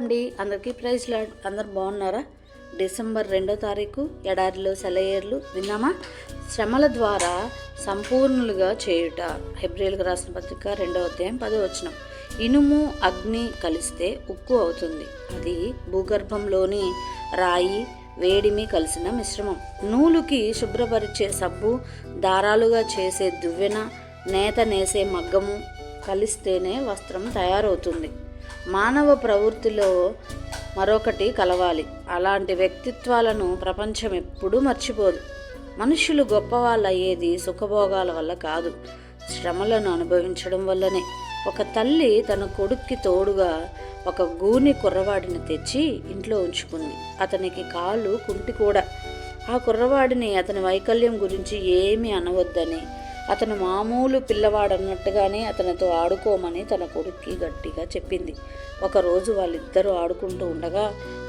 అండి, అందరికీ praise lord. అందరు బాగున్నారా? డిసెంబర్ 2వ తారీఖు ఎడారిలో సెలయేర్లు విన్నామా? శ్రమల ద్వారా సంపూర్ణులుగా చేయుట. హెబ్రీయులకు రాసిన పత్రిక 2వ అధ్యాయం 10వ వచనం. ఇనుము అగ్ని కలిస్తే ఉక్కు అవుతుంది. అది భూగర్భంలోని రాయి వేడిమి కలిసిన మిశ్రమం. నూలుకి శుభ్రపరిచే సబ్బు, దారాలుగా చేసే దువ్వెన, నేత నేసే మగ్గము కలిస్తేనే వస్త్రం తయారవుతుంది. మానవ ప్రవృత్తిలో మరొకటి కలవాలి. అలాంటి వ్యక్తిత్వాలను ప్రపంచం ఎప్పుడూ మర్చిపోదు. మనుషులు గొప్పవాళ్ళు అయ్యేది సుఖభోగాల వల్ల కాదు, శ్రమలను అనుభవించడం వల్లనే. ఒక తల్లి తన కొడుక్కి తోడుగా ఒక గూని కుర్రవాడిని తెచ్చి ఇంట్లో ఉంచుకుంది. అతనికి కాళ్ళు కుంటి కూడా. ఆ కుర్రవాడిని అతని వైకల్యం గురించి ఏమీ అనవద్దని, అతను మామూలు పిల్లవాడన్నట్టుగానే అతనితో ఆడుకోమని తన కొడుక్కి గట్టిగా చెప్పింది. ఒకరోజు వాళ్ళిద్దరూ ఆడుకుంటూ ఉండగా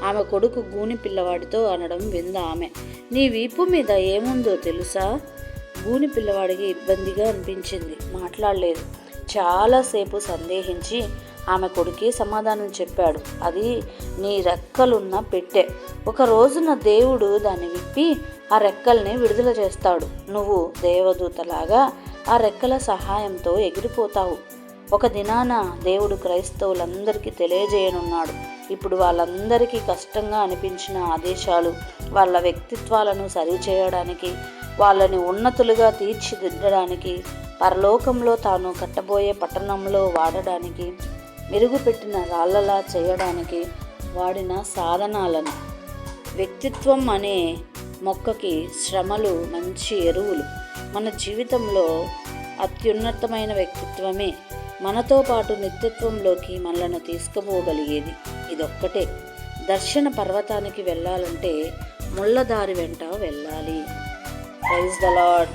ఆమె కొడుకు గూని పిల్లవాడితో అనడం వింద ఆమె, నీ వీపు మీద ఏముందో తెలుసా? గూని పిల్లవాడికి ఇబ్బందిగా అనిపించింది, మాట్లాడలేదు. చాలాసేపు సందేహించి ఆమె కొడుకే సమాధానం చెప్పాడు, అది నీ రెక్కలున్న పెట్టె. ఒక రోజున దేవుడు దాన్ని విప్పి ఆ రెక్కల్ని విడుదల చేస్తాడు. నువ్వు దేవదూతలాగా ఆ రెక్కల సహాయంతో ఎగిరిపోతావు. ఒక దినాన దేవుడు క్రైస్తవులందరికీ తెలియజేయనున్నాడు. ఇప్పుడు వాళ్ళందరికీ కష్టంగా అనిపించిన ఆదేశాలు, వాళ్ళ వ్యక్తిత్వాలను సరిచేయడానికి, వాళ్ళని ఉన్నతులుగా తీర్చిదిద్దడానికి, పరలోకంలో తాను కట్టబోయే పట్టణంలో వాడడానికి, మెరుగుపెట్టిన రాళ్ళలా చేయడానికి వాడిన సాధనాలను. వ్యక్తిత్వం అనే మొక్కకి శ్రమలు మంచి ఎరువులు. మన జీవితంలో అత్యున్నతమైన వ్యక్తిత్వమే మనతో పాటు నిత్యత్వంలోకి మనలను తీసుకుపోగలిగేది. ఇదొక్కటే. దర్శన పర్వతానికి వెళ్ళాలంటే ముళ్ళదారి వెంట వెళ్ళాలి. Praise the lord.